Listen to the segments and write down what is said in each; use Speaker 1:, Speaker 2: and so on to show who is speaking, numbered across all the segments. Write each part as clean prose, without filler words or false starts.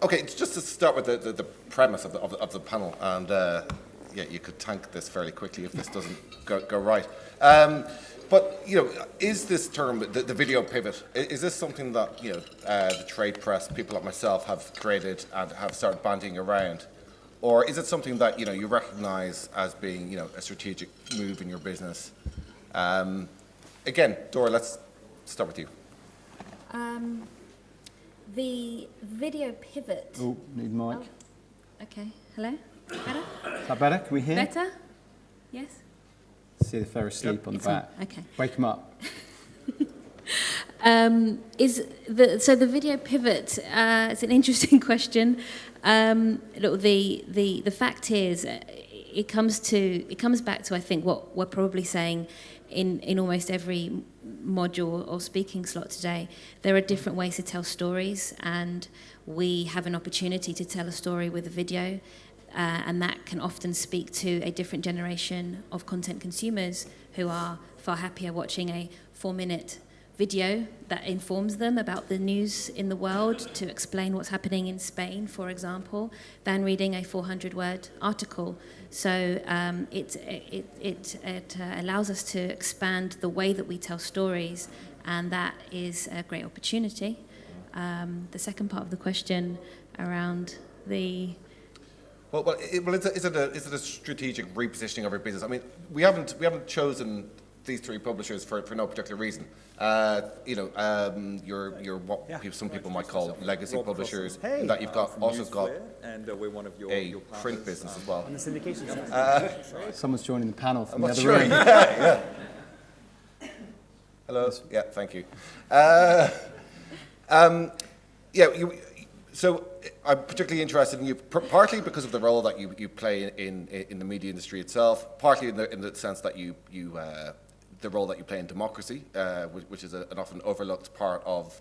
Speaker 1: Okay, just to start with the premise of the panel, and yeah, you could tank this fairly quickly if this doesn't go right. But is this term, the video pivot, is this something that the trade press, people like myself, have created and have started bandying around, or is it something that you recognise as being a strategic move in your business? Again, Dora, let's start with you.
Speaker 2: The video pivot.
Speaker 3: Oh, need mic.
Speaker 2: Oh, okay. Hello. Better?
Speaker 3: Is that better? Can we hear?
Speaker 2: Better? Yes.
Speaker 3: See if they're asleep on the back.
Speaker 2: Okay.
Speaker 3: Wake them up.
Speaker 2: So the video pivot? It's an interesting question. Look, the fact is, it comes back to I think what we're probably saying in almost every module or speaking slot today. There are different ways to tell stories, and we have an opportunity to tell a story with a video. And that can often speak to a different generation of content consumers who are far happier watching a 4-minute video that informs them about the news in the world to explain what's happening in Spain, for example, than reading a 400-word article. So it allows us to expand the way that we tell stories, and that is a great opportunity. The second part of the question around the...
Speaker 1: Well, is it a strategic repositioning of your business? I mean, we haven't chosen these three publishers for no particular reason. You're what some people might call legacy publishers.
Speaker 4: Hey,
Speaker 1: that you've also got
Speaker 4: and we're one of your
Speaker 1: print business as well.
Speaker 4: on the syndication side.
Speaker 3: Someone's joining the panel from the other
Speaker 1: Sure.
Speaker 3: room.
Speaker 1: Yeah. Hello. Yeah. Thank you. So I'm particularly interested in you, partly because of the role that you play in the media industry itself, partly in the sense that the role that you play in democracy, which is an often overlooked part of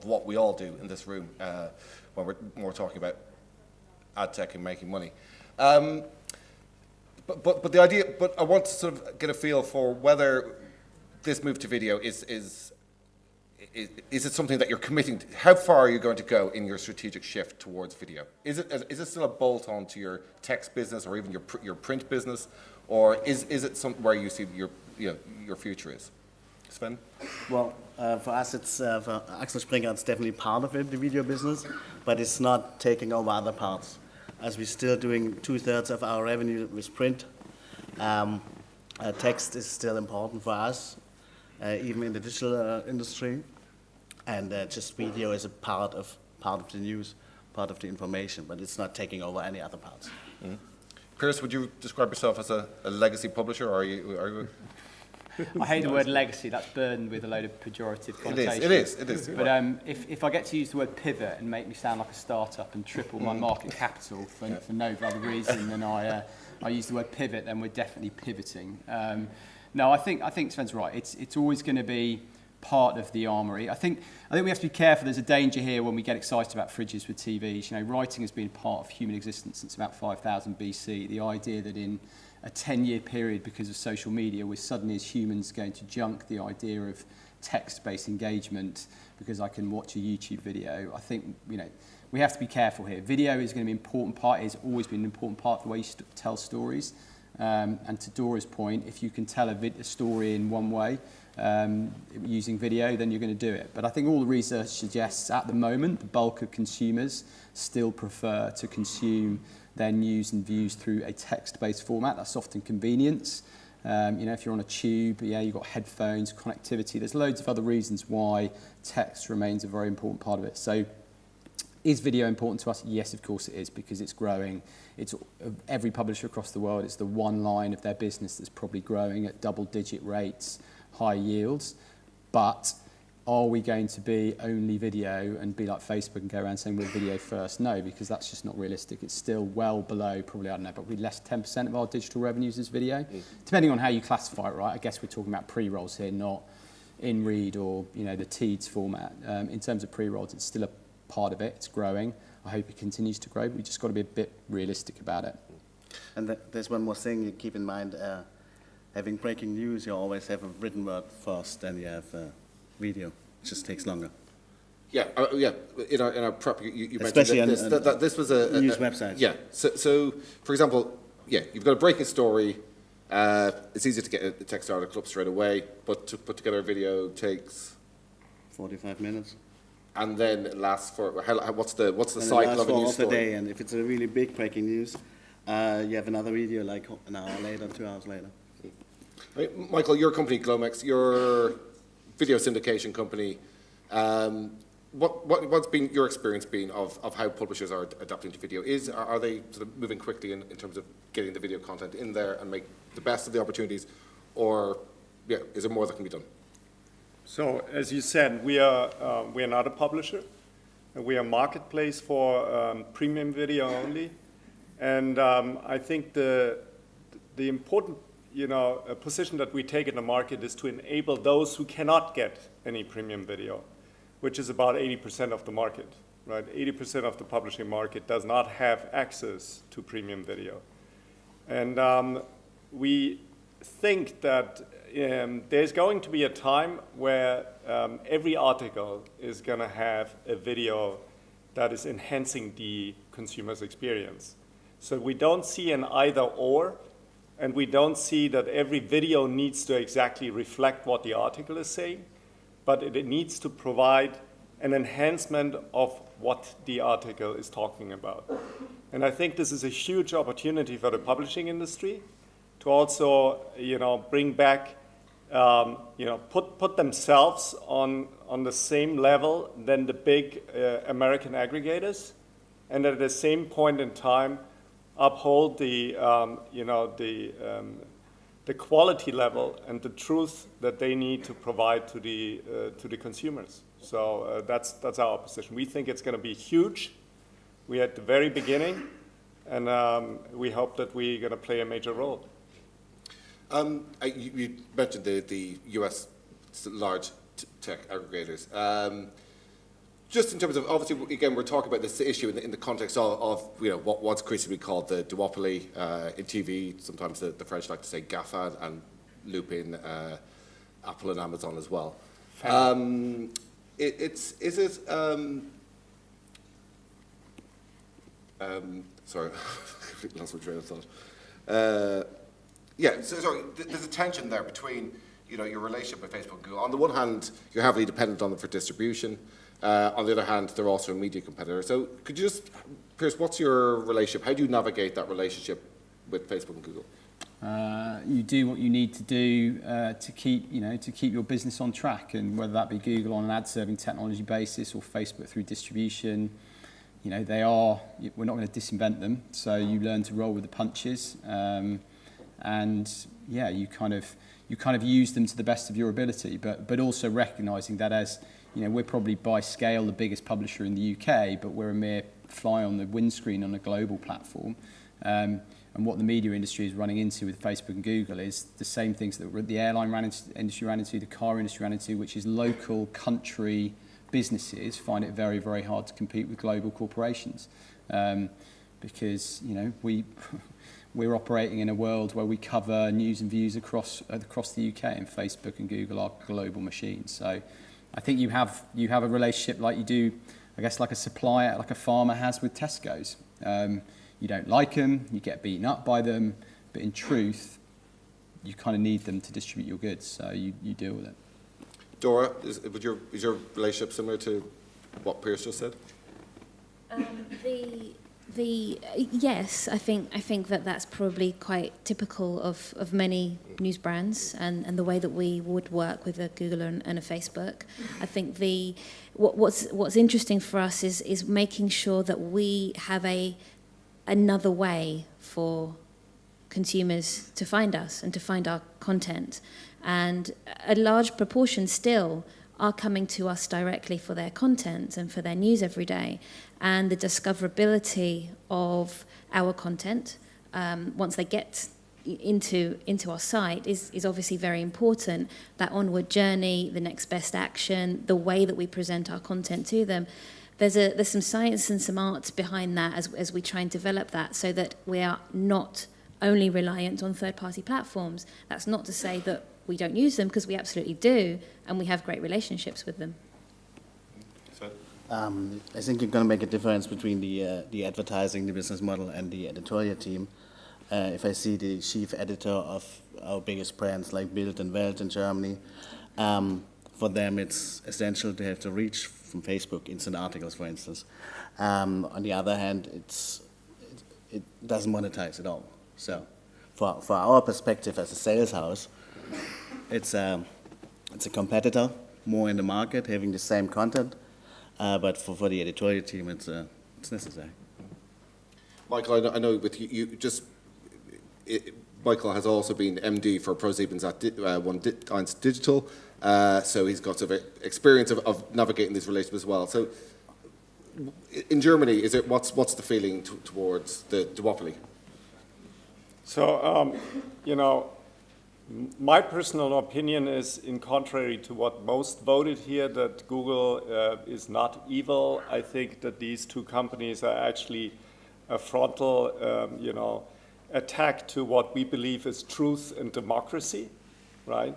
Speaker 1: what we all do in this room when we're more talking about ad tech and making money. But the idea, but I want to sort of get a feel for whether this move to video is it something that you're committing to? How far are you going to go in your strategic shift towards video? Is it still a bolt-on to your text business or even your print business, or is it where you see your future is? Sven?
Speaker 5: Well, for us, it's for Axel Springer, it's definitely part of it, the video business, but it's not taking over other parts. As we're still doing 2/3 of our revenue with print, text is still important for us, even in the digital industry. And just video is a part of the news, part of the information, but it's not taking over any other parts.
Speaker 1: Mm-hmm. Piers, would you describe yourself as a legacy publisher, or are you?
Speaker 6: I hate the word legacy. That's burdened with a load of pejorative connotations.
Speaker 1: It is.
Speaker 6: But if I get to use the word pivot and make me sound like a startup and triple my market capital for no other reason than I use the word pivot, then we're definitely pivoting. No, I think Sven's right. It's always going to be part of the armoury. I think we have to be careful. There's a danger here when we get excited about fridges with TVs. Writing has been part of human existence since about 5000 BC. The idea that in a 10-year period, because of social media, we're suddenly as humans going to junk the idea of text-based engagement because I can watch a YouTube video. I think we have to be careful here. Video is going to be an important part. It's always been an important part of the way you tell stories. And to Dora's point, if you can tell a story in one way, using video, then you're going to do it. But I think all the research suggests at the moment the bulk of consumers still prefer to consume their news and views through a text-based format. That's often convenience. If you're on a tube, you've got headphones, connectivity. There's loads of other reasons why text remains a very important part of it. So is video important to us? Yes, of course it is, because it's growing. It's every publisher across the world. It's the one line of their business that's probably growing at double-digit rates, high yields. But are we going to be only video and be like Facebook and go around saying we're video first? No, because that's just not realistic. It's still well below, probably, I don't know, probably less than 10% of our digital revenues is video. Depending on how you classify it, right? I guess we're talking about pre-rolls here, not in-read or, the TEEDS format. In terms of pre-rolls, it's still a part of it. It's growing. I hope it continues to grow. We've just got to be a bit realistic about it.
Speaker 5: And there's one more thing you keep in mind. Having breaking news, you always have a written word first, then you have video. It just takes longer.
Speaker 1: Yeah, yeah. In our prep, you
Speaker 5: Especially
Speaker 1: mentioned that this was a
Speaker 5: news websites.
Speaker 1: Yeah. So, for example, yeah, you've got a breaking story. It's easy to get a text article up straight away, but to put together a video takes
Speaker 5: 45 minutes.
Speaker 1: and then it lasts for what's the
Speaker 5: And it
Speaker 1: cycle
Speaker 5: lasts
Speaker 1: of a
Speaker 5: for
Speaker 1: news
Speaker 5: half a
Speaker 1: story?
Speaker 5: day, and if it's a really big breaking news, you have another video like an hour later, 2 hours later.
Speaker 1: Right, Michael, your company Glomex, your video syndication company. What's been your experience been of how publishers are adapting to video? Are they sort of moving quickly in terms of getting the video content in there and make the best of the opportunities, or is there more that can be done?
Speaker 7: So, as you said, we are not a publisher. We are a marketplace for premium video only, and I think the important position that we take in the market is to enable those who cannot get any premium video, which is about 80% of the market, right? 80% of the publishing market does not have access to premium video. And we think that there's going to be a time where every article is going to have a video that is enhancing the consumer's experience. So we don't see an either or, and we don't see that every video needs to exactly reflect what the article is saying, but it needs to provide an enhancement of what the article is talking about. And I think this is a huge opportunity for the publishing industry to also, bring back, put themselves on the same level than the big American aggregators, and at the same point in time, uphold the quality level and the truth that they need to provide to the consumers. So that's our position. We think it's going to be huge. We're at the very beginning, and we hope that we're going to play a major role.
Speaker 1: You mentioned the US large tech aggregators. Just in terms of, obviously, again, we're talking about this issue in the context of what's increasingly called the duopoly in TV. Sometimes the French like to say GAFA and loop in Apple and Amazon as well. Sorry, I lost my train of thought. Sorry, there's a tension there between your relationship with Facebook and Google. On the one hand, you're heavily dependent on them for distribution. On the other hand, they're also a media competitor. So could you just, Piers, what's your relationship? How do you navigate that relationship with Facebook and Google?
Speaker 3: You do what you need to do to keep your business on track, and whether that be Google on an ad-serving technology basis or Facebook through distribution, we're not going to disinvent them. So you learn to roll with the punches, you kind of use them to the best of your ability, but also recognizing that as we're probably by scale the biggest publisher in the UK, but we're a mere fly on the windscreen on a global platform. And what the media industry is running into with Facebook and Google is the same things that the airline industry ran into, the car industry ran into, which is local country businesses find it very, very hard to compete with global corporations. Because we're operating in a world where we cover news and views across the UK, and Facebook and Google are global machines. So I think you have a relationship like you do, I guess, like a supplier, like a farmer has with Tesco's. You don't like them, you get beaten up by them, but in truth, you kind of need them to distribute your goods, so you deal with it.
Speaker 1: Dora, is your relationship similar to what Piers just said?
Speaker 2: Yes, I think that's probably quite typical of many news brands and the way that we would work with a Google and a Facebook. I think what's interesting for us is making sure that we have another way for consumers to find us and to find our content, and a large proportion still are coming to us directly for their content and for their news every day. And the discoverability of our content, once they get into our site, is obviously very important. That onward journey, the next best action, the way that we present our content to them. There's some science and some art behind that as we try and develop that, so that we are not only reliant on third-party platforms. That's not to say that we don't use them, because we absolutely do, and we have great relationships with them.
Speaker 1: So.
Speaker 5: I think you're going to make a difference between the advertising, the business model, and the editorial team. If I see the chief editor of our biggest brands like Bild and Welt in Germany, for them it's essential to have the reach from Facebook, instant articles, for instance. On the other hand, it doesn't monetize at all. So, for our perspective as a sales house, it's a competitor, more in the market, having the same content. But for the editorial team, it's necessary.
Speaker 1: Michael, I know with you Michael has also been MD for ProSiebens at 1 Digital, so he's got sort of experience of navigating these relationships as well. So, in Germany, what's the feeling towards the duopoly?
Speaker 7: So, my personal opinion is, in contrary to what most voted here, that Google is not evil. I think that these two companies are actually a frontal, attack to what we believe is truth and democracy, right?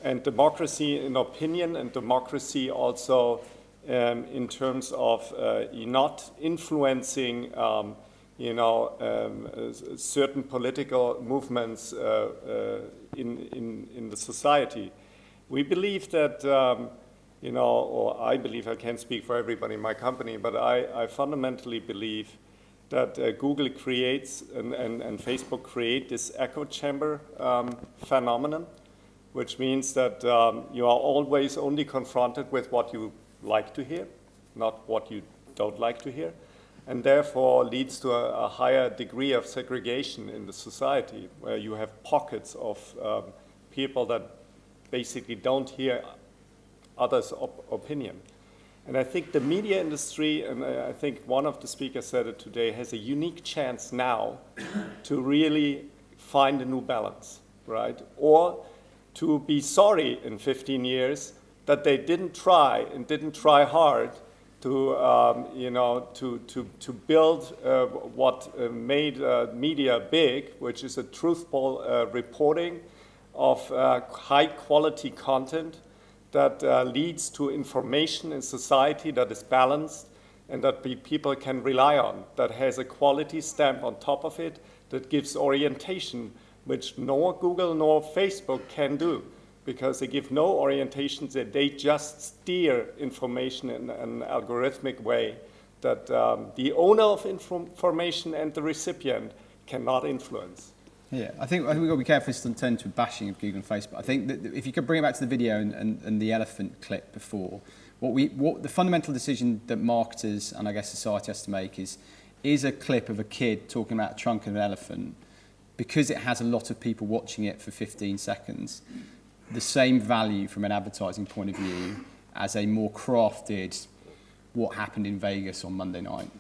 Speaker 7: And democracy in opinion, and democracy also in terms of not influencing certain political movements in the society. We believe that, or I believe, I can't speak for everybody in my company, but I fundamentally believe that Google creates and Facebook create this echo chamber phenomenon, which means that you are always only confronted with what you like to hear, not what you don't like to hear, and therefore leads to a higher degree of segregation in the society, where you have pockets of people that basically don't hear others' opinion. And I think the media industry, and I think one of the speakers said it today, has a unique chance now to really find a new balance, right? Or to be sorry in 15 years that they didn't try and didn't try hard to build what made media big, which is a truthful reporting of high quality content that leads to information in society that is balanced and that people can rely on, that has a quality stamp on top of it, that gives orientation, which nor Google nor Facebook can do, because they give no orientations, that they just steer information in an algorithmic way that the owner of information and the recipient cannot influence.
Speaker 3: Yeah, I think we've got to be careful to turn to bashing of Google and Facebook. I think that if you could bring it back to the video and the elephant clip before, what the fundamental decision that marketers and I guess society has to make is a clip of a kid talking about a trunk of an elephant, because it has a lot of people watching it for 15 seconds, the same value from an advertising point of view as a more crafted what happened in Vegas on Monday night.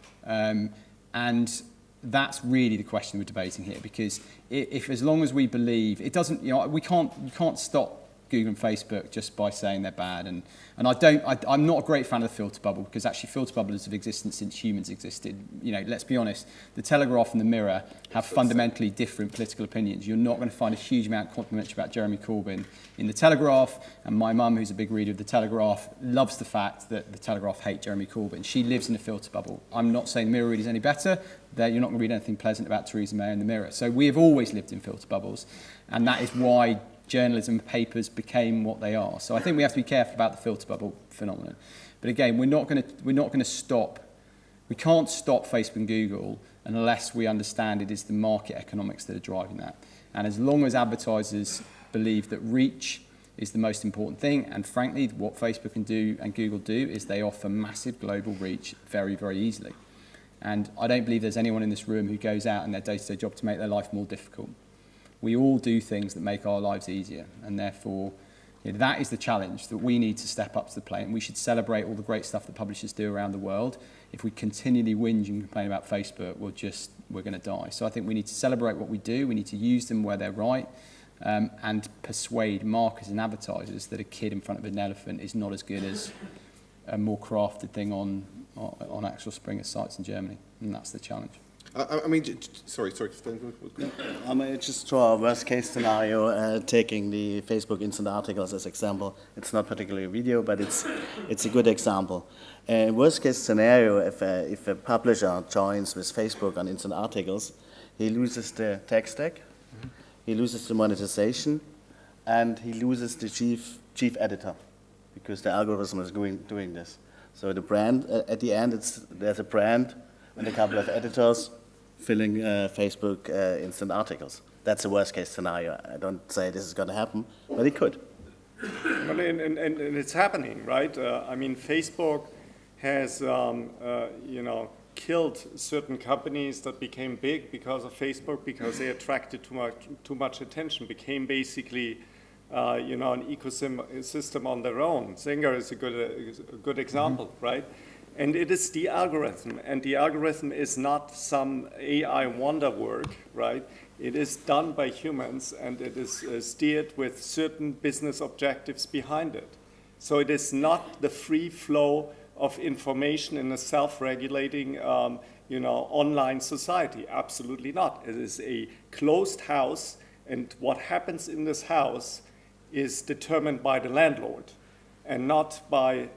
Speaker 3: And that's really the question we're debating here, because if as long as we believe it doesn't, you can't stop Google and Facebook just by saying they're bad, and I'm not a great fan of the filter bubble, because actually filter bubbles have existed since humans existed. Let's be honest, the Telegraph and the Mirror have fundamentally different political opinions. You're not going to find a huge amount of complimentary about Jeremy Corbyn in the Telegraph, and my mum, who's a big reader of the Telegraph, loves the fact that the Telegraph hate Jeremy Corbyn. She lives in a filter bubble. I'm not saying the Mirror readers any better. You're not going to read anything pleasant about Theresa May in the Mirror. So we have always lived in filter bubbles, and that is why journalism papers became what they are. So I think we have to be careful about the filter bubble phenomenon. But again, we're not going to stop. We can't stop Facebook and Google unless we understand it is the market economics that are driving that. And as long as advertisers believe that reach is the most important thing, and frankly, what Facebook can do and Google do is they offer massive global reach very, very easily. And I don't believe there's anyone in this room who goes out in their day-to-day job to make their life more difficult. We all do things that make our lives easier, and therefore that is the challenge that we need to step up to the plate, and we should celebrate all the great stuff that publishers do around the world. If we continually whinge and complain about Facebook, we're going to die. So I think we need to celebrate what we do, we need to use them where they're right, and persuade marketers and advertisers that a kid in front of an elephant is not as good as a more crafted thing on Axel Springer's sites in Germany, and that's the challenge.
Speaker 1: I mean, sorry.
Speaker 5: Just draw a worst case scenario, taking the Facebook instant articles as example. It's not particularly a video, but it's a good example. Worst case scenario, if a publisher joins with Facebook on instant articles, he loses the tech stack, he loses the monetization, and he loses the chief editor, because the algorithm is doing this. So the brand, at the end, there's a brand and a couple of editors filling Facebook instant articles. That's the worst case scenario. I don't say this is going to happen, but it could.
Speaker 7: Well, and it's happening, right? I mean, Facebook has, killed certain companies that became big because of Facebook, because they attracted too much attention, became basically, an ecosystem on their own. Zynga is a good example, right? And it is the algorithm, and the algorithm is not some AI wonder work, right? It is done by humans, and it is steered with certain business objectives behind it. So it is not the free flow of information in a self-regulating, online society. Absolutely not. It is a closed house, and what happens in this house is determined by the landlord and not by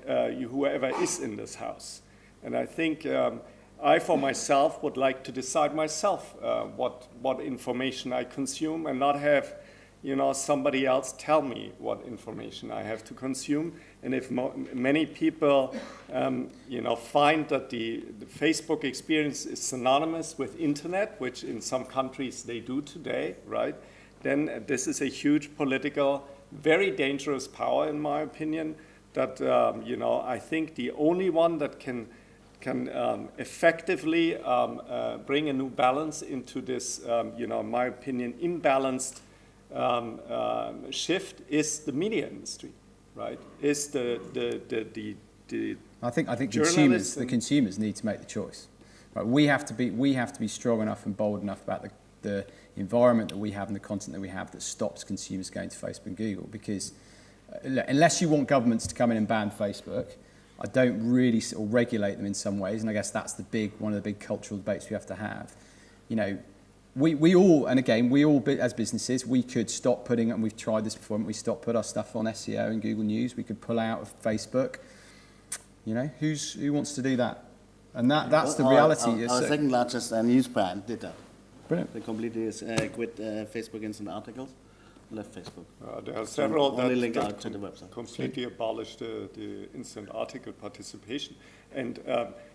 Speaker 7: whoever is in this house. And I think I, for myself, would like to decide myself what information I consume, and not have somebody else tell me what information I have to consume. And if many people find that the Facebook experience is synonymous with internet, which in some countries they do today, right, then this is a huge political, very dangerous power, in my opinion, that I think the only one that can effectively bring a new balance into this, in my opinion, imbalanced shift is the media industry, right? Is the
Speaker 3: I think consumers need to make the choice. Right? We have to be strong enough and bold enough about the environment that we have and the content that we have that stops consumers going to Facebook and Google. Because unless you want governments to come in and ban Facebook, I don't really or regulate them in some ways, and I guess that's one of the big cultural debates we have to have. We all as businesses, we could stop putting, and we've tried this before, we stop put our stuff on SEO and Google News. We could pull out of Facebook. Who wants to do that? And that's the reality.
Speaker 5: Our second largest news brand did that.
Speaker 3: Brilliant.
Speaker 5: They completely quit Facebook instant articles, left Facebook.
Speaker 7: There are several
Speaker 5: only link out to the website.
Speaker 7: Completely abolished the instant article participation. And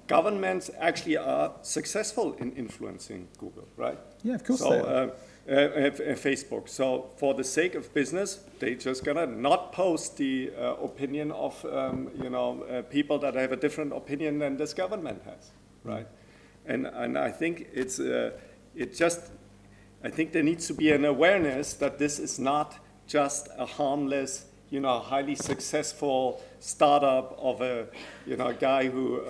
Speaker 7: governments actually are successful in influencing Google, right?
Speaker 3: Yeah, of course
Speaker 7: they are. Facebook. So for the sake of business, they just gonna not post the opinion of people that have a different opinion than this government has, right? And I think I think there needs to be an awareness that this is not just a harmless, highly successful startup of a guy who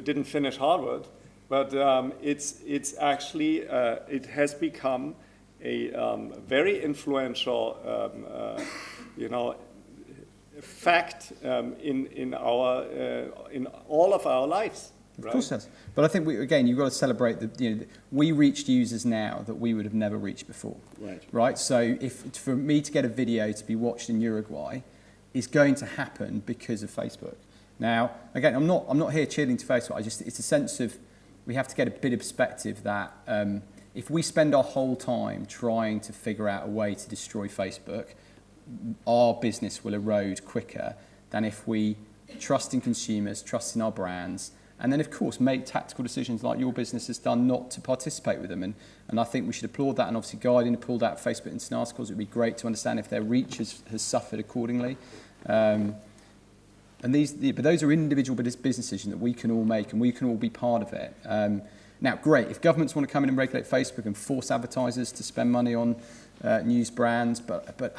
Speaker 7: didn't finish Harvard, but it's actually it has become a very influential fact in all of our lives.
Speaker 3: Of course it has. But I think, you've got to celebrate we reached users now that we would have never reached before. Right? So for me to get a video to be watched in Uruguay is going to happen because of Facebook. Now, again, I'm not here cheering to Facebook. It's a sense of, we have to get a bit of perspective that if we spend our whole time trying to figure out a way to destroy Facebook, our business will erode quicker than if we trust in consumers, trust in our brands, and then, of course, make tactical decisions like your business has done not to participate with them. And I think we should applaud that. And obviously, Guardian pulled out Facebook instant articles. It would be great to understand if their reach has suffered accordingly. But those are individual business decisions that we can all make, and we can all be part of it. Now, great. If governments want to come in and regulate Facebook and force advertisers to spend money on news brands, but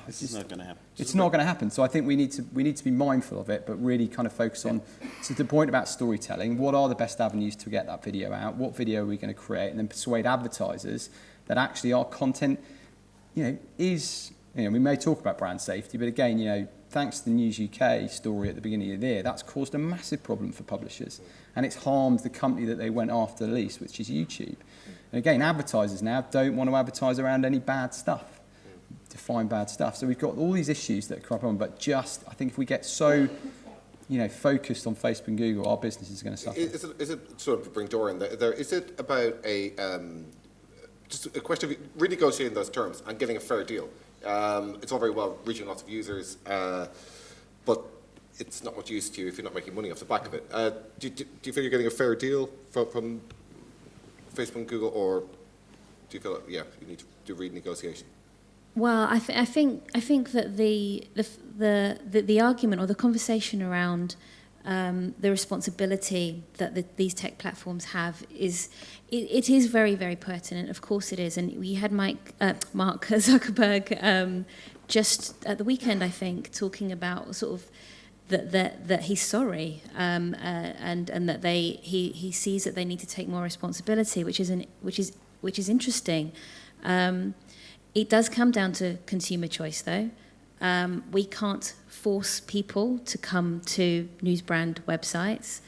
Speaker 3: it's not going to happen. It's not going to happen. So I think we need to be mindful of it, but really kind of focus on, to the point about storytelling, what are the best avenues to get that video out? What video are we going to create? And then persuade advertisers that actually our content, is, we may talk about brand safety, but again, thanks to the News UK story at the beginning of the year, that's caused a massive problem for publishers. And it's harmed the company that they went after the least, which is YouTube. And again, advertisers now don't want to advertise around any bad stuff, define bad stuff. So we've got all these issues that crop on, but just, I think if we get so, focused on Facebook and Google, our business is going to suffer.
Speaker 1: Is it sort of to bring Dora in there? Is it about just a question of renegotiating those terms and getting a fair deal? It's all very well reaching lots of users, but it's not much use to you if you're not making money off the back of it. Do you feel you're getting a fair deal from Facebook and Google, or do you feel like, you need to do renegotiation?
Speaker 2: Well, I think that the argument or the conversation around the responsibility that these tech platforms have is very, very pertinent. Of course it is. And we had Mark Zuckerberg just at the weekend, I think, talking about sort of that he's sorry and that he sees that they need to take more responsibility, which is interesting. It does come down to consumer choice, though. We can't force people to come to news brand websites.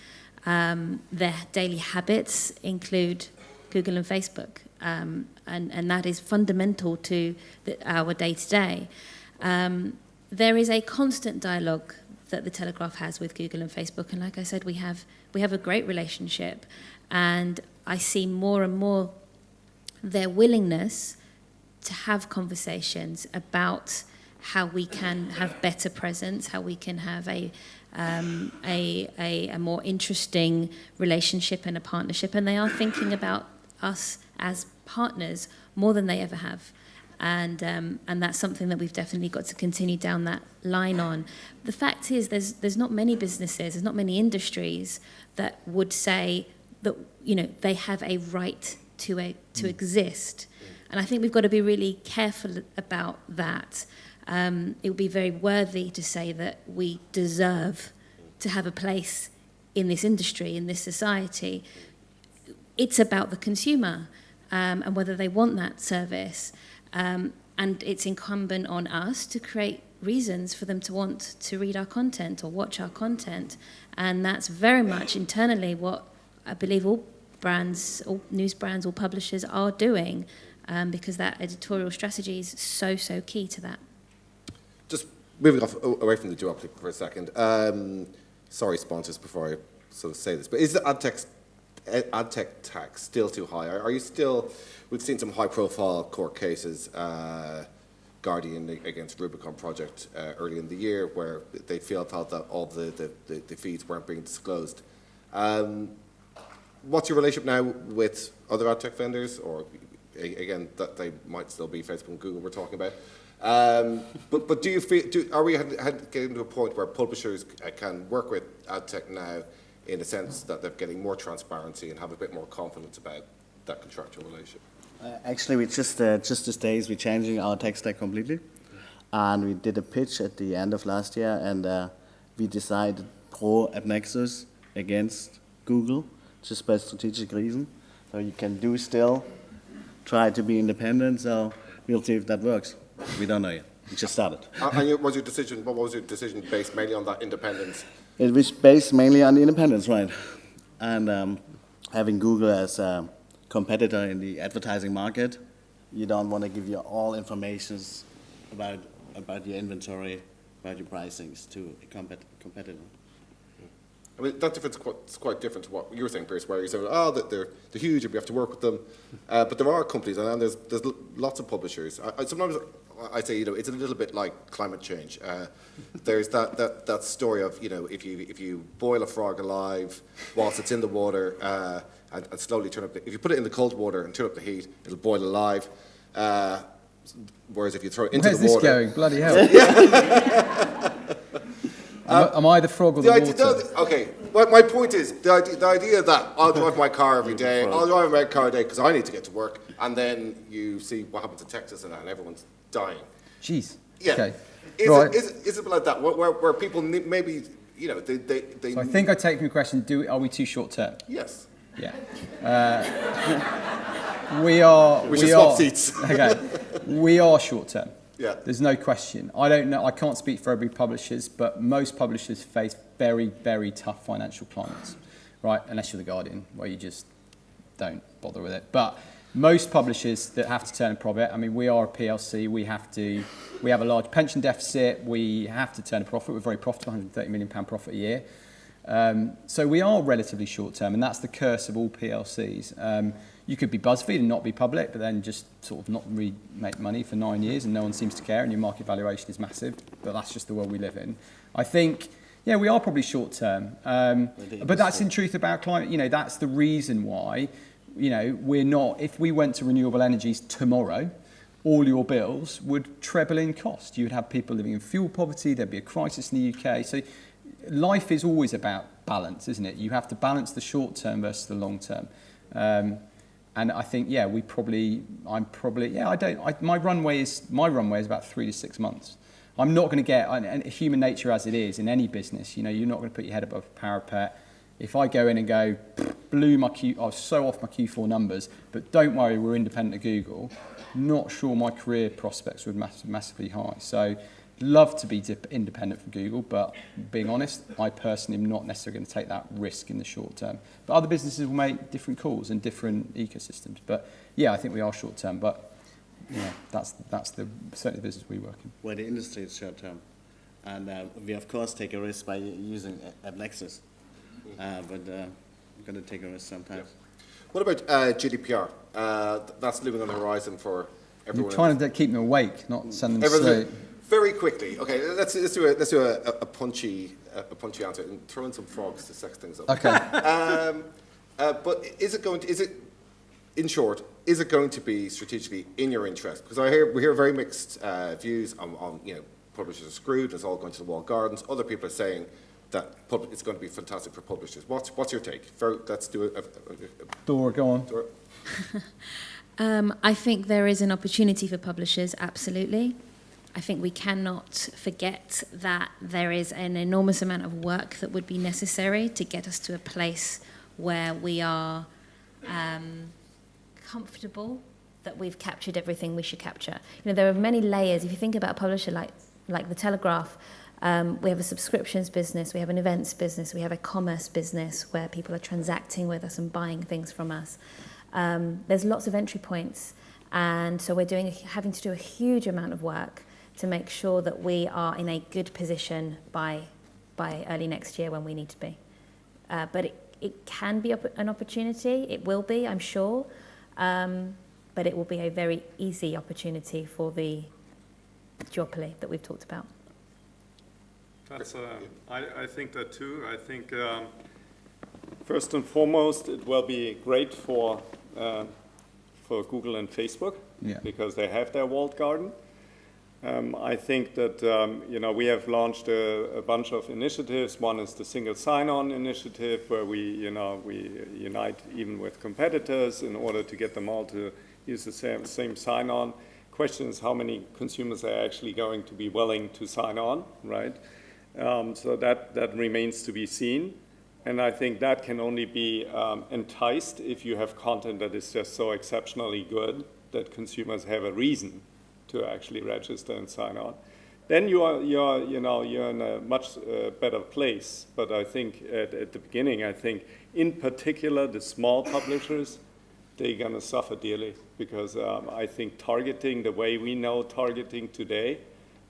Speaker 2: Their daily habits include Google and Facebook, and that is fundamental to our day-to-day. There is a constant dialogue that the Telegraph has with Google and Facebook, and like I said, we have a great relationship, and I see more and more their willingness to have conversations about how we can have better presence, how we can have a more interesting relationship and a partnership, and they are thinking about us as partners more than they ever have. And that's something that we've definitely got to continue down that line on. The fact is, there's not many businesses, there's not many industries that would say that they have a right to exist. And I think we've got to be really careful about that. It would be very worthy to say that we deserve to have a place in this industry, in this society. It's about the consumer and whether they want that service. And it's incumbent on us to create reasons for them to want to read our content or watch our content. And that's very much internally what I believe all brands, all news brands, all publishers are doing, because that editorial strategy is so key to that.
Speaker 1: Just moving away from the duopoly for a second. Sorry, sponsors, before I sort of say this, but is the ad tech tax still too high? Are you still? We've seen some high-profile court cases, Guardian against Rubicon Project early in the year, where they felt that all the fees weren't being disclosed. What's your relationship now with other ad tech vendors, or again that they might still be Facebook and Google we're talking about? But do you feel? Are we getting to a point where publishers can work with ad tech now, in a sense that they're getting more transparency and have a bit more confidence about that contractual relationship?
Speaker 5: Actually, we just these days we're changing our tech stack completely, and we did a pitch at the end of last year, and we decided pro AppNexus against Google, just by strategic reason. So you can still try to be independent. So we'll see if that works. We don't know yet. We just started.
Speaker 1: And what was your decision based mainly on that independence?
Speaker 5: It was based mainly on the independence, right? And having Google as a competitor in the advertising market, you don't want to give your all informations about your inventory, about your pricings to a competitor.
Speaker 1: I mean, that difference is quite different to what you were saying, Piers, where you said, that they're huge and we have to work with them. But there are companies, and there's lots of publishers. Sometimes I say, it's a little bit like climate change. There's that story of, if you boil a frog alive whilst it's in the water and slowly turn up, if you put it in the cold water and turn up the heat, it'll boil alive. Whereas if you throw it into the water...
Speaker 3: Where's this going? Bloody hell. Am I the frog or the water?
Speaker 1: Okay, well, my point is, the idea that I'll drive my car every day, I'll drive my car every day because I need to get to work, and then you see what happens in Texas and everyone's dying.
Speaker 3: Jeez.
Speaker 1: Yeah.
Speaker 3: Okay.
Speaker 1: Is it like that, where people maybe, they...
Speaker 3: So I think I take from your question, are we too short term?
Speaker 1: Yes.
Speaker 3: Yeah. We are...
Speaker 1: We should swap seats.
Speaker 3: Okay. We are short term.
Speaker 1: Yeah.
Speaker 3: There's no question. I don't know. I can't speak for every publishers, but most publishers face very, very tough financial climates, right? Unless you're the Guardian, where you just don't bother with it. But most publishers that have to turn a profit, I mean, we are a PLC, we have a large pension deficit, we have to turn a profit, we're very profitable, £130 million profit a year. So we are relatively short term, and that's the curse of all PLCs. You could be BuzzFeed and not be public, but then just sort of not really make money for 9 years and no one seems to care and your market valuation is massive, but that's just the world we live in. I think, yeah, we are probably short term, but that's in truth about climate. You know, that's the reason why, you know, we're not, if we went to renewable energies tomorrow, all your bills would treble in cost. You would have people living in fuel poverty, there'd be a crisis in the UK. So life is always about balance, isn't it? You have to balance the short term versus the long term. And I think, yeah, my runway is about 3 to 6 months. I'm not going to get, and human nature as it is in any business, you know, you're not going to put your head above a parapet. If I go in and go, I was so off my Q4 numbers, but don't worry, we're independent of Google, not sure my career prospects would massively high. So love to be independent from Google, but being honest, I personally am not necessarily going to take that risk in the short term. But other businesses will make different calls and different ecosystems. But yeah, I think we are short term, but yeah, that's certainly the business we work in.
Speaker 5: Where the industry is short term. And we of course take a risk by using AppNexus. But we're going to take a risk sometimes.
Speaker 1: What about GDPR? That's looming on the horizon for everyone.
Speaker 3: You're trying to keep them awake, not send them straight.
Speaker 1: Very quickly, okay. Let's do a punchy answer and throw in some frogs to sex things up.
Speaker 3: Okay.
Speaker 1: But in short, is it going to be strategically in your interest? Because we hear very mixed views on you know, publishers are screwed. It's all going to the walled gardens. Other people are saying that it's going to be fantastic for publishers. What's your take? Let's do a
Speaker 3: Dora, go on.
Speaker 1: Dora.
Speaker 2: I think there is an opportunity for publishers, absolutely. I think we cannot forget that there is an enormous amount of work that would be necessary to get us to a place where we are comfortable that we've captured everything we should capture. You know, there are many layers. If you think about a publisher like the Telegraph, we have a subscriptions business, we have an events business, we have a commerce business where people are transacting with us and buying things from us. There's lots of entry points, and so we're having to do a huge amount of work to make sure that we are in a good position by early next year when we need to be. But it can be an opportunity. It will be, I'm sure. But it will be a very easy opportunity for the duopoly that we've talked about.
Speaker 7: I think that too. I think first and foremost, it will be great for Google and Facebook, because they have their walled garden. I think that you know, we have launched a bunch of initiatives. One is the single sign-on initiative, where we unite even with competitors in order to get them all to use the same sign-on. Question is how many consumers are actually going to be willing to sign on, right? So that remains to be seen. And I think that can only be enticed if you have content that is just so exceptionally good that consumers have a reason to actually register and sign on. Then you're in a much better place. But I think at the beginning, I think in particular the small publishers, they're going to suffer dearly, because I think targeting the way we know targeting today,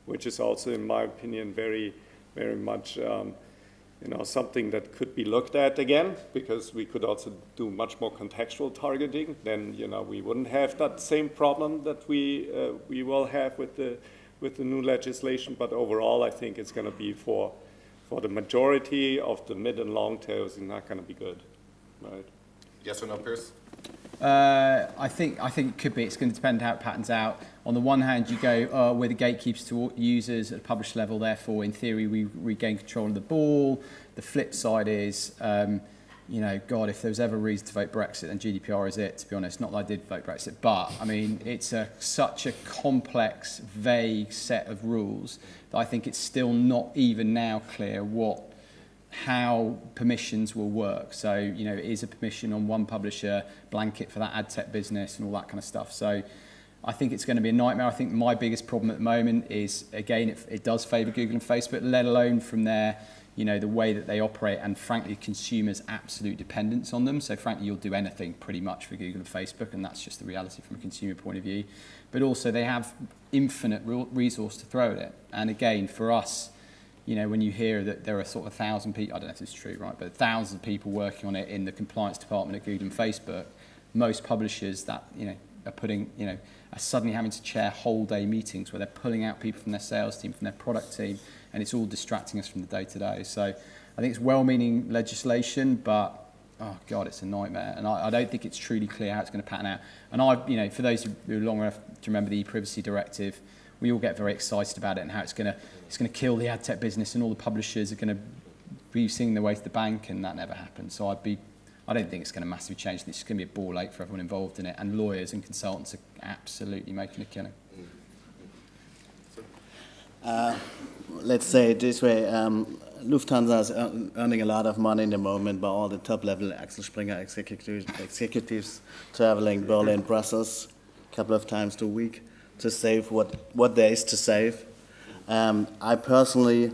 Speaker 7: which is also in my opinion very, very much you know, something that could be looked at again, because we could also do much more contextual targeting. Then, you know, we wouldn't have that same problem that we will have with the new legislation. But overall, I think it's going to be for the majority of the mid and long tails, it's not going to be good, right?
Speaker 1: Yes or no, Piers?
Speaker 3: I think it could be. It's going to depend how it patterns out. On the one hand, you go, we're the gatekeepers to users at a publisher level, therefore, in theory, we regain control of the ball. The flip side is, you know, God, if there was ever a reason to vote Brexit, then GDPR is it, to be honest. Not that I did vote Brexit, but, I mean, it's such a complex, vague set of rules that I think it's still not even now clear how permissions will work. So, you know, is a permission on one publisher blanket for that ad tech business and all that kind of stuff. So I think it's going to be a nightmare. I think my biggest problem at the moment is, again, it does favour Google and Facebook, let alone from their, the way that they operate and, frankly, consumers' absolute dependence on them. So, frankly, you'll do anything pretty much for Google and Facebook, and that's just the reality from a consumer point of view. But also, they have infinite resource to throw at it. And, again, for us, when you hear that there are sort of 1,000 people, I don't know if it's true, right, but 1,000 people working on it in the compliance department at Google and Facebook, most publishers that, are putting, are suddenly having to chair whole day meetings where they're pulling out people from their sales team, from their product team, and it's all distracting us from the day to day. So I think it's well-meaning legislation, but oh God, it's a nightmare. And I don't think it's truly clear how it's going to pattern out. And for those who are long enough to remember the e-privacy directive, we all get very excited about it and how it's going to kill the ad tech business and all the publishers are going to be singing their way to the bank, and that never happened. So I don't think it's going to massively change. It's just going to be a ball ache for everyone involved in it, and lawyers and consultants are absolutely making a killing.
Speaker 5: Let's say it this way, Lufthansa is earning a lot of money in the moment by all the top-level Axel Springer executives traveling Berlin, Brussels a couple of times a week to save what there is to save. I personally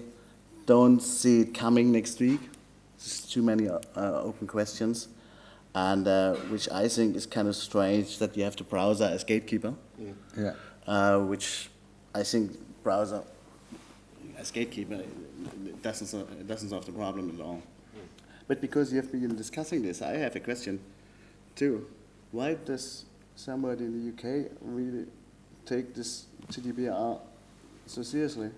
Speaker 5: don't see it coming next week. There's too many open questions, and which I think is kind of strange that you have the browser as gatekeeper. Yeah. Which I think browser as gatekeeper it doesn't solve the problem at all. But because you have been discussing this, I have a question too. Why does somebody in the UK really take this GDPR so seriously?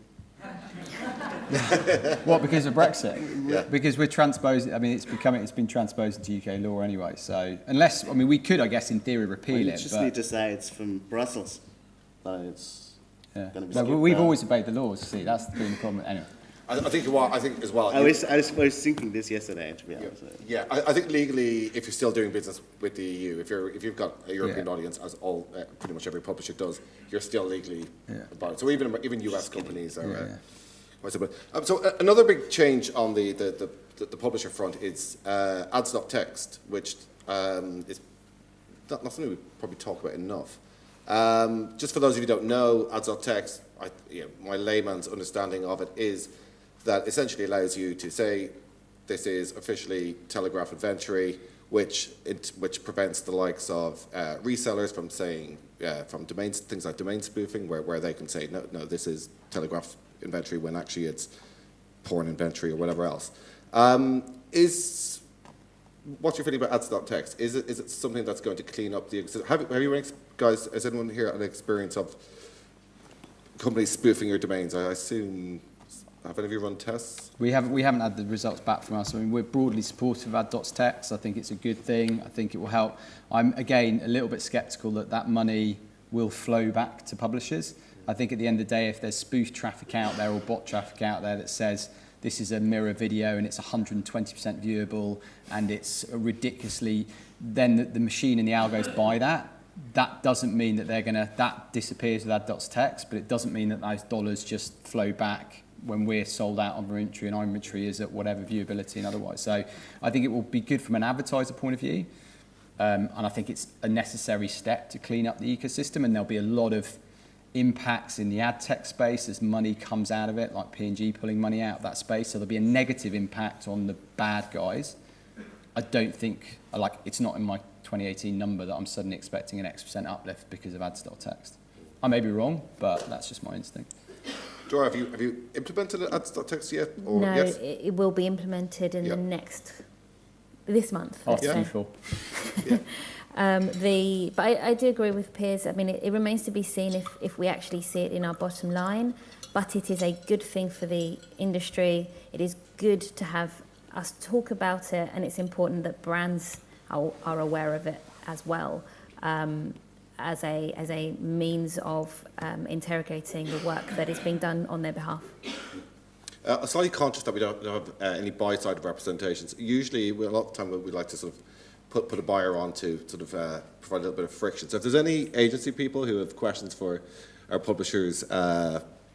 Speaker 3: What, because of Brexit?
Speaker 1: Yeah.
Speaker 3: Because we're transposing. I mean, it's been transposed into UK law anyway. So unless, we could, I guess, in theory, repeal
Speaker 5: You
Speaker 3: it.
Speaker 5: just
Speaker 3: but
Speaker 5: need to say it's from Brussels, but it's
Speaker 3: yeah.
Speaker 5: going to be.
Speaker 3: No,
Speaker 5: skipped
Speaker 3: we've
Speaker 5: down.
Speaker 3: always obeyed the laws. See, that's the problem. Anyway.
Speaker 1: I think as well.
Speaker 5: I was thinking this yesterday, to be honest.
Speaker 1: Yeah, I think legally, if you're still doing business with the EU, if you've got a European audience, as pretty much every publisher does, you're still legally bound. So even US companies are. So another big change on the publisher front is ads.text, which is not something we probably talk about enough. Just for those of you who don't know, ads.text, my layman's understanding of it is that essentially allows you to say this is officially Telegraph inventory, which prevents the likes of resellers from saying from domains, things like domain spoofing, where they can say no, this is Telegraph inventory when actually it's porn inventory or whatever else. What's your feeling about ads.text? Is it something that's going to clean up the? Have you guys? Has anyone here had an experience of companies spoofing your domains? I assume. Have any of you run tests?
Speaker 3: We haven't had the results back from us. We're broadly supportive of ad.text. I think it's a good thing. I think it will help. I'm, again, a little bit sceptical that money will flow back to publishers. I think at the end of the day, if there's spoof traffic out there or bot traffic out there that says this is a mirror video and it's 120% viewable and it's ridiculously, then the machine and the algos buy that. That doesn't mean that that disappears with ad.text, but it doesn't mean that those dollars just flow back when we're sold out on our inventory and our inventory is at whatever viewability and otherwise. So I think it will be good from an advertiser point of view. And I think it's a necessary step to clean up the ecosystem, and there'll be a lot of impacts in the ad tech space as money comes out of it, like P&G pulling money out of that space. So there'll be a negative impact on the bad guys. I don't think, it's not in my 2018 number that I'm suddenly expecting an X% uplift because of ads.text. I may be wrong, but that's just my instinct.
Speaker 1: Dora, have you implemented ads.text yet? Or
Speaker 2: No,
Speaker 1: yes?
Speaker 2: it will be implemented in this month.
Speaker 3: Oh,
Speaker 2: let's say.
Speaker 3: beautiful.
Speaker 2: But I do agree with Piers. I mean, it remains to be seen if we actually see it in our bottom line, but it is a good thing for the industry. It is good to have us talk about it, and it's important that brands are aware of it as well, as a means of interrogating the work that is being done on their behalf.
Speaker 1: I'm slightly conscious that we don't have any buy-side representations. Usually, a lot of the time, we like to sort of put a buyer on to sort of provide a little bit of friction. So if there's any agency people who have questions for our publishers,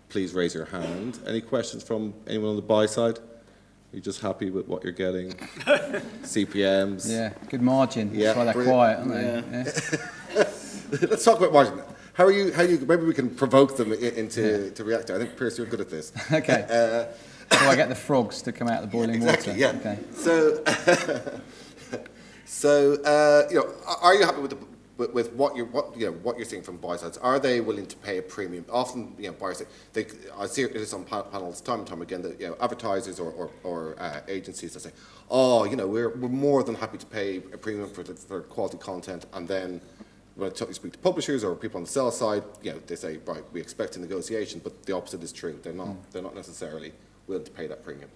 Speaker 1: please raise your hand. Any questions from anyone on the buy side? Are you just happy with what you're getting? CPMs?
Speaker 3: Yeah, good margin.
Speaker 1: Yeah,
Speaker 3: That's why they're
Speaker 1: brilliant.
Speaker 3: quiet, aren't they? Yeah.
Speaker 1: Let's talk about margin. How are you? Maybe we can provoke them into to react. I think Piers, you're good at this.
Speaker 3: Okay. So I get the frogs to come out of the boiling
Speaker 1: Exactly.
Speaker 3: water.
Speaker 1: Yeah.
Speaker 3: Okay.
Speaker 1: So, are you happy with what you're seeing from buy sides? Are they willing to pay a premium? Often, buyers I see this on panels time and time again that advertisers or agencies that say, we're more than happy to pay a premium for quality content, and then when you speak to publishers or people on the sell side, they say, right, we expect a negotiation, but the opposite is true. They're not necessarily willing to pay that premium.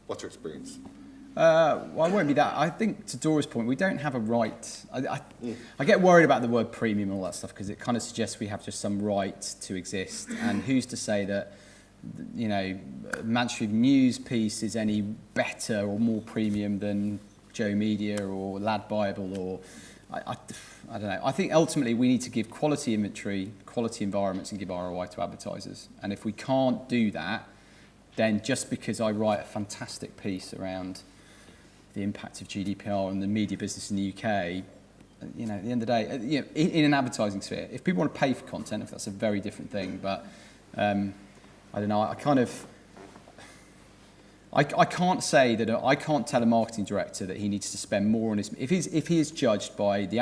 Speaker 1: What's your experience?
Speaker 3: Well, it won't be that. I think, to Dora's point, we don't have a right. I get worried about the word premium and all that stuff because it kind of suggests we have just some right to exist. And who's to say that, Manchester News piece is any better or more premium than Joe Media or Lad Bible or I don't know. I think ultimately we need to give quality inventory, quality environments, and give ROI to advertisers. And if we can't do that, then just because I write a fantastic piece around the impact of GDPR on the media business in the UK, at the end of the day, in an advertising sphere, if people want to pay for content, if that's a very different thing, but I don't know, I can't say that I can't tell a marketing director that he needs to spend more on his. If he is judged by the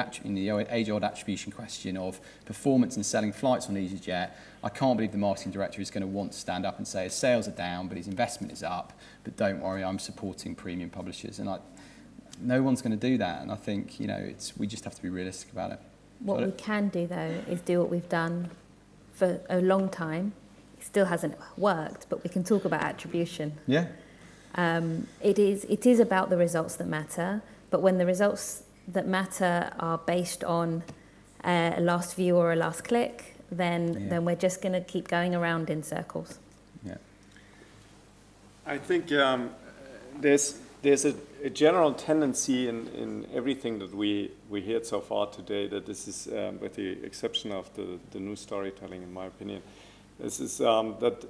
Speaker 3: age-old attribution question of performance and selling flights on EasyJet, I can't believe the marketing director is going to want to stand up and say his sales are down, but his investment is up. But don't worry, I'm supporting premium publishers, and no one's going to do that. And I think we just have to be realistic about it.
Speaker 2: What we can do though is do what we've done for a long time. It still hasn't worked, but we can talk about attribution.
Speaker 3: Yeah.
Speaker 2: It is about the results that matter, but when the results that matter are based on a last view or a last click, then we're just going to keep going around in circles.
Speaker 3: Yeah.
Speaker 7: I think there's a general tendency in everything that we heard so far today that this is, with the exception of the new storytelling, in my opinion, this is that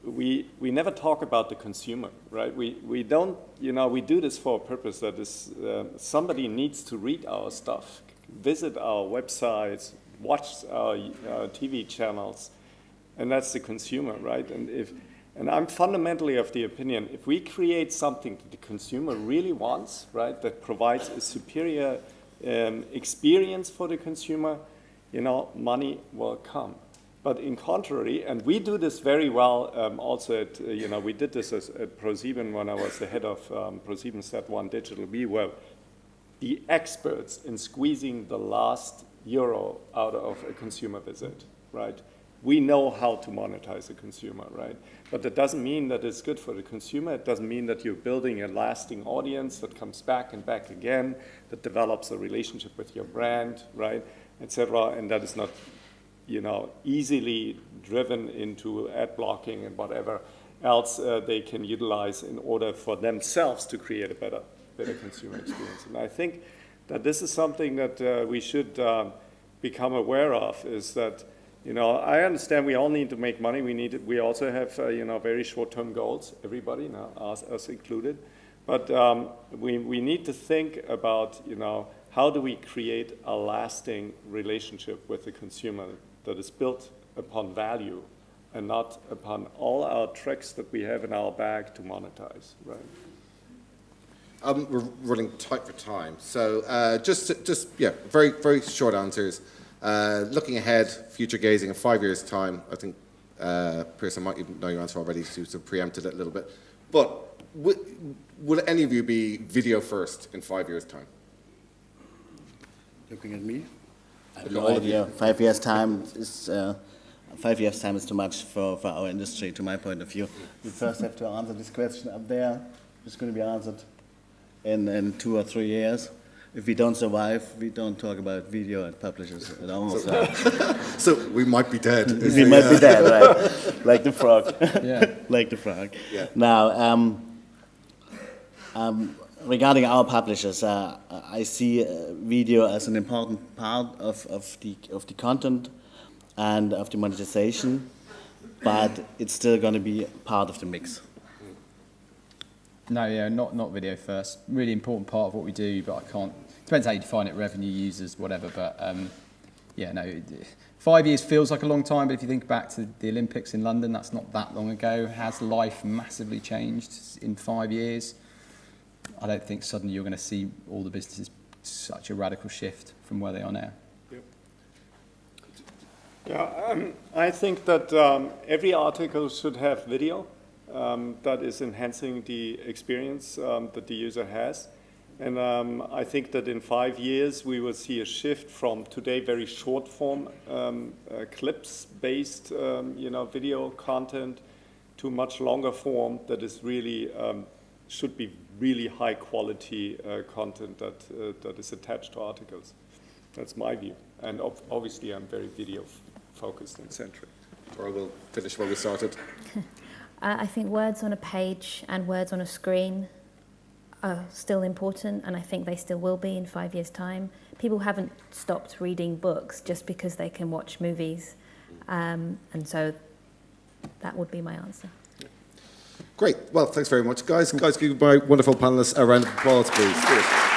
Speaker 7: we never talk about the consumer, right? We don't, we do this for a purpose that is somebody needs to read our stuff, visit our websites, watch our TV channels, and that's the consumer, right? And I'm fundamentally of the opinion, if we create something that the consumer really wants, right, that provides a superior experience for the consumer, money will come. But in contrary, and we do this very well also at, we did this at ProSieben when I was the head of ProSieben Sat1 Digital. We were the experts in squeezing the last euro out of a consumer visit, right? We know how to monetize a consumer, right? But that doesn't mean that it's good for the consumer. It doesn't mean that you're building a lasting audience that comes back and back again, that develops a relationship with your brand, right, et cetera. And that is not, easily driven into ad blocking and whatever else they can utilize in order for themselves to create a better consumer experience. And I think that this is something that we should become aware of, is that, I understand we all need to make money. We also have, very short-term goals, everybody, us included. But we need to think about, how do we create a lasting relationship with the consumer that is built upon value and not upon all our tricks that we have in our bag to monetize, right?
Speaker 1: We're running tight for time, so just very, very short answers. Looking ahead, future gazing in 5 years' time, I think Piers, I might even know your answer already, so you preempted it a little bit. But will any of you be video first in 5 years' time?
Speaker 5: Looking at me? I have no idea. 5 years' time is 5 years' time is too much for our industry, to my point of view. We first have to answer this question up there. It's going to be answered in 2 or 3 years. If we don't survive, we don't talk about video and publishers at all.
Speaker 1: So we might be dead.
Speaker 5: We might be dead, right? Like the frog.
Speaker 3: Yeah.
Speaker 5: Like the frog.
Speaker 1: Yeah.
Speaker 5: Now, regarding our publishers, I see video as an important part of the content and of the monetization, but it's still going to be part of the mix.
Speaker 3: No, yeah, not video first. Really important part of what we do, but I can't. Depends how you define it, revenue, users, whatever. But yeah, no, 5 years feels like a long time, but if you think back to the Olympics in London, that's not that long ago. Has life massively changed in 5 years? I don't think suddenly you're going to see all the businesses such a radical shift from where they are now.
Speaker 7: Yeah, I think that every article should have video that is enhancing the experience that the user has. And I think that in 5 years we will see a shift from today very short form clips-based video content to much longer form that is really should be really high quality content that is attached to articles. That's my view. And obviously I'm very video focused and centric.
Speaker 1: Or we'll finish where we started.
Speaker 2: I think words on a page and words on a screen are still important, and I think they still will be in 5 years' time. People haven't stopped reading books just because they can watch movies, and so that would be my answer.
Speaker 1: Great. Well, thanks very much, guys. Guys, give my wonderful panelists a round of applause, please. Cheers.